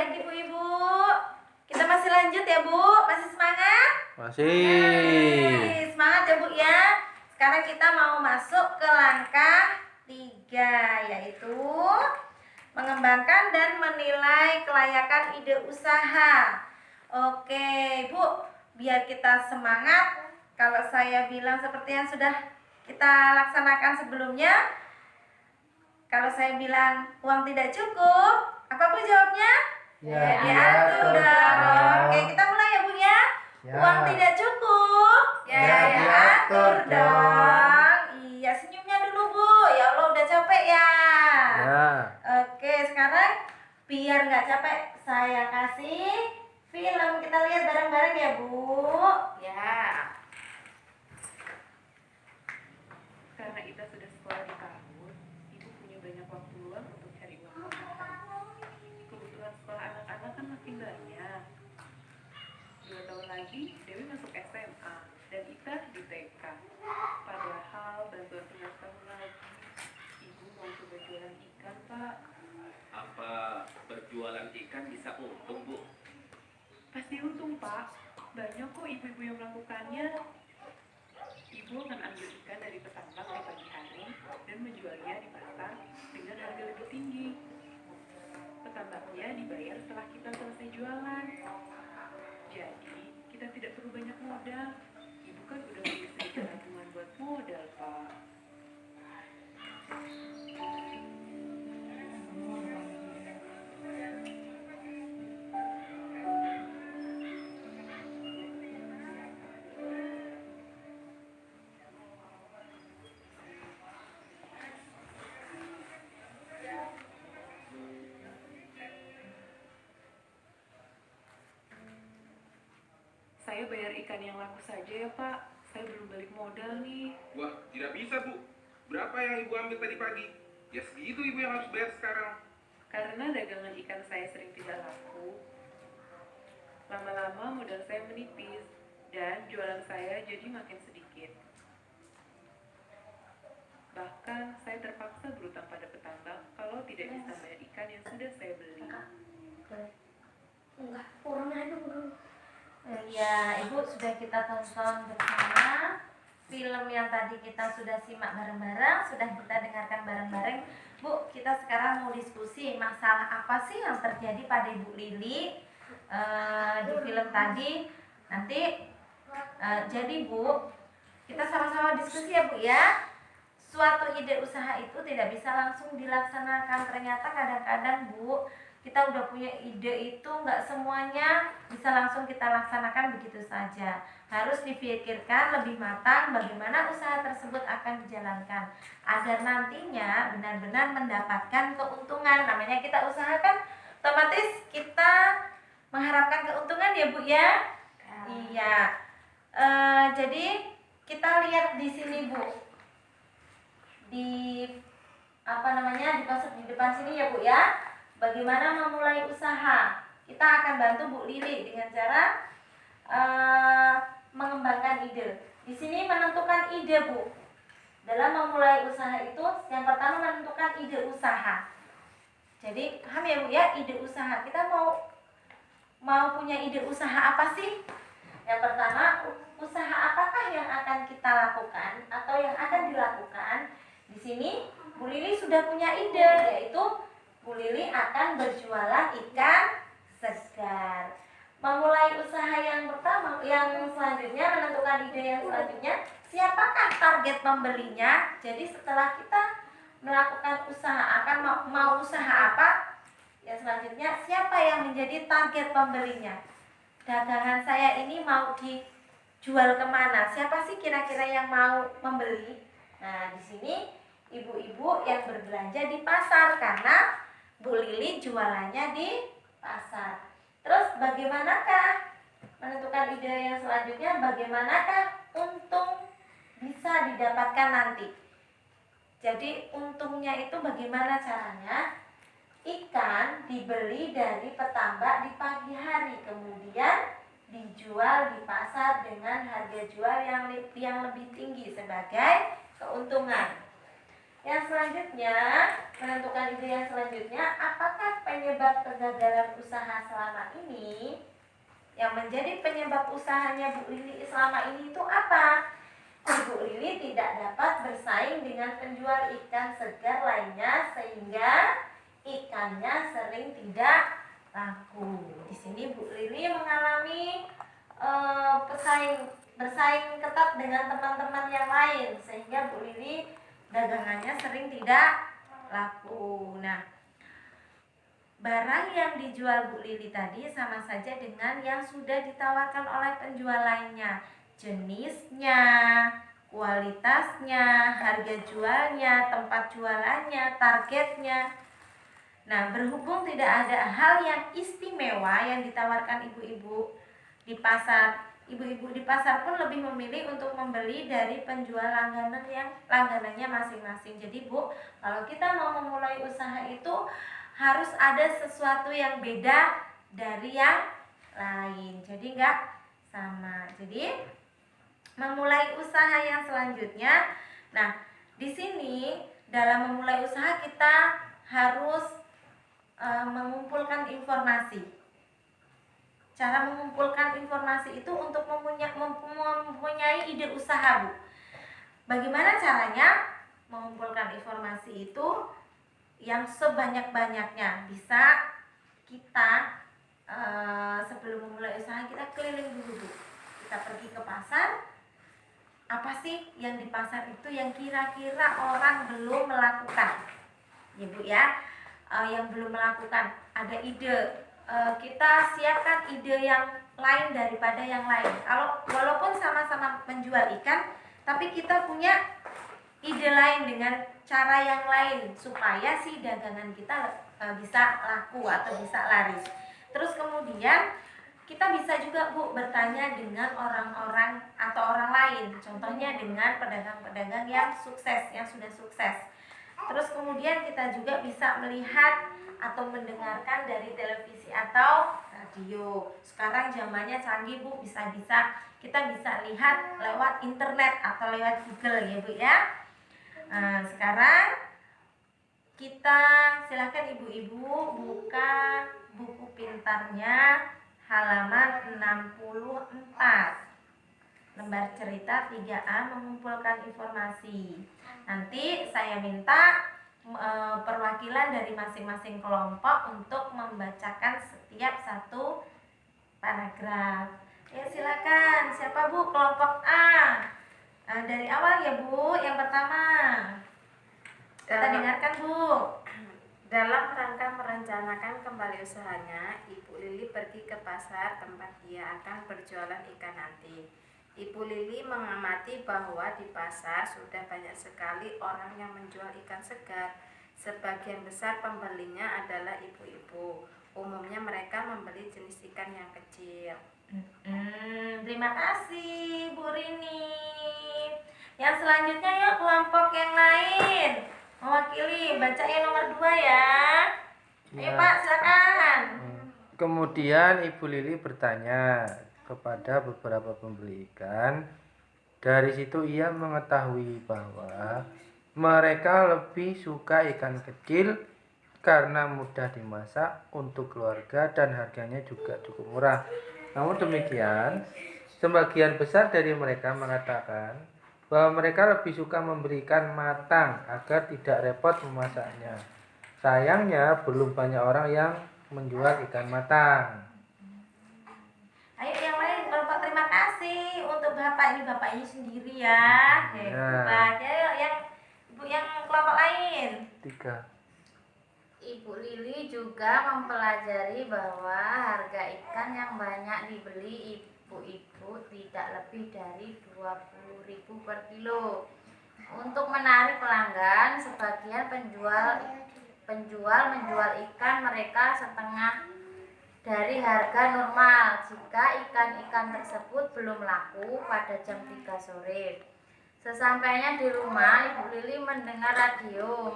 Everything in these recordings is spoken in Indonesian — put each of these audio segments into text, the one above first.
baik ibu-ibu. Kita masih lanjut ya Bu, masih semangat? Masih. Semangat ya Bu ya. Sekarang kita mau masuk ke langkah 3, yaitu mengembangkan dan menilai kelayakan ide usaha. Oke Bu, biar kita semangat, kalau saya bilang seperti yang sudah kita laksanakan sebelumnya, kalau saya bilang uang tidak cukup, apa Bu jawabnya? Ya, diatur dong. Oke, kita mulai ya Bu ya. Uang tidak cukup, diatur dong. Iya, senyumnya dulu Bu. Ya Allah, udah capek ya. Oke, sekarang biar nggak capek, saya kasih film. Kita lihat bareng-bareng ya Bu. Ya. Karena Ita sudah sekolah di kampus, Ibu punya banyak waktu luang untuk cari uang tambahan. Kebutuhan sekolah anak-anak kan makin banyak. 2 tahun lagi, Dewi masuk SMA dan Ita di TK. Padahal bantuan tinggal setahun lagi, Ibu mau coba jualan ikan, Pak. Apa berjualan ikan bisa untung, Bu? Pasti untung, Pak. Banyak kok ibu-ibu yang melakukannya. Ibu akan ambil ikan dari petambak di pagi hari dan menjualnya di pasar dengan harga lebih tinggi. Petambaknya dibayar setelah kita selesai jualan. Jadi, kita tidak perlu banyak modal. Ibu kan udah punya sedikit tabungan buat modal, Pak. Saya bayar ikan yang laku saja ya, Pak. Saya belum balik modal nih. Wah, tidak bisa, Bu. Berapa yang Ibu ambil tadi pagi? Ya segitu Ibu yang harus bayar sekarang. Karena dagangan ikan saya sering tidak laku, lama-lama modal saya menipis dan jualan saya jadi makin sedikit. Bahkan saya terpaksa berutang pada petambak kalau tidak bisa bayar ikan yang sudah saya beli. Enggak, kurang aja dulu. Ya, Ibu sudah kita tonton bersama film yang tadi kita sudah simak bareng-bareng, sudah kita dengarkan bareng-bareng. Bu, kita sekarang mau diskusi masalah apa sih yang terjadi pada Ibu Lili di film tadi. Nanti jadi Bu, kita sama-sama diskusi ya Bu ya. Suatu ide usaha itu tidak bisa langsung dilaksanakan. Ternyata kadang-kadang Bu, kita udah punya ide itu nggak semuanya bisa langsung kita laksanakan begitu saja. Harus dipikirkan lebih matang bagaimana usaha tersebut akan dijalankan agar nantinya benar-benar mendapatkan keuntungan. Namanya kita usahakan, otomatis kita mengharapkan keuntungan ya Bu ya. Iya. Jadi kita lihat di sini Bu, di di poster di depan sini ya Bu ya. Bagaimana memulai usaha? Kita akan bantu Bu Lili dengan cara mengembangkan ide. Di sini menentukan ide Bu. Dalam memulai usaha itu, yang pertama menentukan ide usaha. Jadi paham ya Bu ya, ide usaha. Kita mau punya ide usaha apa sih? Yang pertama, usaha apakah yang akan kita lakukan atau yang akan dilakukan? Di sini Bu Lili sudah punya ide, yaitu Bu Lili akan berjualan ikan segar. Memulai usaha yang pertama, yang selanjutnya menentukan ide yang selanjutnya, siapakah target pembelinya? Jadi setelah kita melakukan usaha, akan mau usaha apa? Yang selanjutnya, siapa yang menjadi target pembelinya? Dagangan saya ini mau dijual kemana? Siapa sih kira-kira yang mau membeli? Nah, di sini ibu-ibu yang berbelanja di pasar karena Bu Lili jualannya di pasar. Terus bagaimanakah menentukan ide yang selanjutnya? Bagaimanakah untung bisa didapatkan nanti? Jadi untungnya itu bagaimana caranya? Ikan dibeli dari petambak di pagi hari, kemudian dijual di pasar dengan harga jual yang lebih tinggi sebagai keuntungan. Yang selanjutnya, menentukan ide yang selanjutnya, apakah penyebab penyebab kegagalan usaha selama ini, yang menjadi penyebab usahanya Bu Lili selama ini itu apa? Bu Lili tidak dapat bersaing dengan penjual ikan segar lainnya sehingga ikannya sering tidak laku. Di sini Bu Lili mengalami bersaing ketat dengan teman-teman yang lain sehingga Bu Lili dagangannya sering tidak laku. Nah, barang yang dijual Bu Lili tadi sama saja dengan yang sudah ditawarkan oleh penjual lainnya. Jenisnya, kualitasnya, harga jualnya, tempat jualannya, targetnya. Nah, berhubung tidak ada hal yang istimewa yang ditawarkan ibu-ibu di pasar, ibu-ibu di pasar pun lebih memilih untuk membeli dari penjual langganannya masing-masing. Jadi Bu, kalau kita mau memulai usaha itu harus ada sesuatu yang beda dari yang lain. Jadi enggak sama. Jadi memulai usaha yang selanjutnya. Nah, di sini dalam memulai usaha kita harus mengumpulkan informasi. Cara mengumpulkan informasi itu untuk mempunyai ide usaha, Bu. Bagaimana caranya mengumpulkan informasi itu yang sebanyak-banyaknya? Bisa kita sebelum memulai usaha kita keliling dulu, Bu. Kita pergi ke pasar. Apa sih yang di pasar itu yang kira-kira orang belum melakukan? Ya, Bu ya. Yang belum melakukan, ada ide. Kita siapkan ide yang lain daripada yang lain. Kalau walaupun sama-sama menjual ikan, tapi kita punya ide lain dengan cara yang lain supaya si dagangan kita bisa laku atau bisa laris. Terus kemudian kita bisa juga, Bu, bertanya dengan orang-orang atau orang lain. Contohnya dengan pedagang-pedagang yang sukses, yang sudah sukses. Terus kemudian kita juga bisa melihat atau mendengarkan dari televisi atau radio. Sekarang zamannya canggih, Bu, kita bisa lihat lewat internet atau lewat Google ya, Bu ya. Nah, sekarang kita silakan ibu-ibu buka buku pintarnya halaman 64. Lembar cerita 3A mengumpulkan informasi. Nanti saya minta perwakilan dari masing-masing kelompok untuk membacakan setiap satu paragraf. Ya, silakan. Siapa, Bu? Kelompok A. Dari awal ya, Bu. Yang pertama. Kita dengarkan, Bu. Dalam rangka merencanakan kembali usahanya, Ibu Lili pergi ke pasar tempat ia akan berjualan ikan nanti. Ibu Lili mengamati bahwa di pasar sudah banyak sekali orang yang menjual ikan segar. Sebagian besar pembelinya adalah ibu-ibu. Umumnya mereka membeli jenis ikan yang kecil. Terima kasih, Bu Rini. Yang selanjutnya yuk kelompok yang lain. Mewakili, baca yang nomor 2 ya. Ayo Pak, silakan. Kemudian Ibu Lili bertanya kepada beberapa pembeli ikan. Dari situ ia mengetahui bahwa mereka lebih suka ikan kecil karena mudah dimasak untuk keluarga dan harganya juga cukup murah. Namun demikian, sebagian besar dari mereka mengatakan bahwa mereka lebih suka membeli ikan matang agar tidak repot memasaknya. Sayangnya belum banyak orang yang menjual ikan matang. Ayo yang lain, kelompok terima kasih untuk Bapak ini, Bapak ini sendiri ya. Hebat. Ayo yang Ibu yang kelompok lain. 3. Ibu Lili juga mempelajari bahwa harga ikan yang banyak dibeli ibu-ibu tidak lebih dari 20.000 per kilo. Untuk menarik pelanggan, sebagian penjual menjual ikan mereka setengah dari harga normal jika ikan-ikan tersebut belum laku pada jam 3 sore. Sesampainya di rumah, Ibu Lili mendengar radio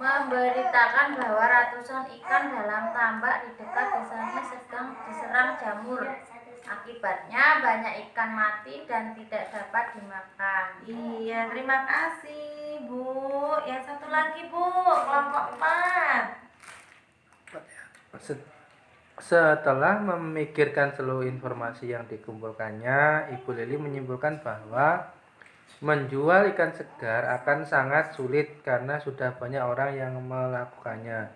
memberitakan bahwa ratusan ikan dalam tambak di dekat desanya sedang diserang jamur. Akibatnya banyak ikan mati dan tidak dapat dimakan. Iya, terima kasih Bu. Yang satu lagi Bu, kelompok 4. Se- Setelah memikirkan seluruh informasi yang dikumpulkannya, Ibu Lili menyimpulkan bahwa menjual ikan segar akan sangat sulit karena sudah banyak orang yang melakukannya.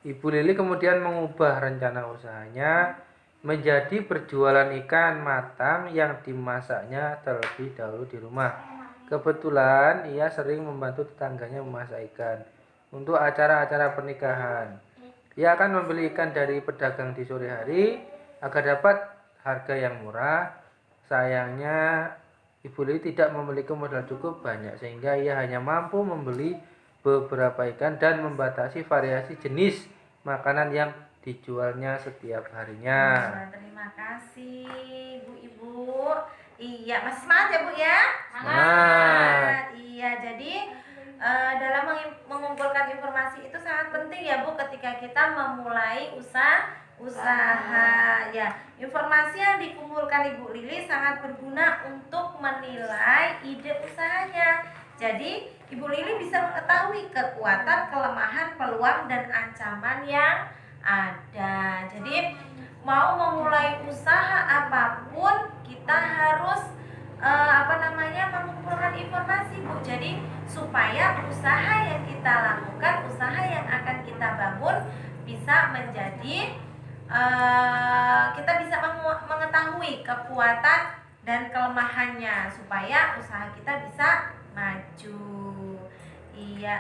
Ibu Lili kemudian mengubah rencana usahanya menjadi berjualan ikan matang yang dimasaknya terlebih dahulu di rumah. Kebetulan ia sering membantu tetangganya memasak ikan untuk acara-acara pernikahan. Ia akan membeli ikan dari pedagang di sore hari agar dapat harga yang murah. Sayangnya Ibu Lili tidak memiliki modal cukup banyak sehingga ia hanya mampu membeli beberapa ikan dan membatasi variasi jenis makanan yang dijualnya setiap harinya. Nah, terima kasih Bu-ibu. Iya, masih semangat ya Bu ya? Semangat. Iya, jadi dalam mengumpulkan informasi itu sangat penting ya Bu ketika kita memulai usaha ya. Informasi yang dikumpulkan Ibu Lili sangat berguna untuk menilai ide usahanya. Jadi Ibu Lili bisa mengetahui kekuatan, kelemahan, peluang dan ancaman yang ada. Jadi mau memulai usaha apapun kita harus mengumpulkan informasi Bu. Jadi supaya usaha yang kita lakukan, usaha yang akan kita bangun bisa menjadi kita bisa mengetahui kekuatan dan kelemahannya supaya usaha kita bisa maju. Iya.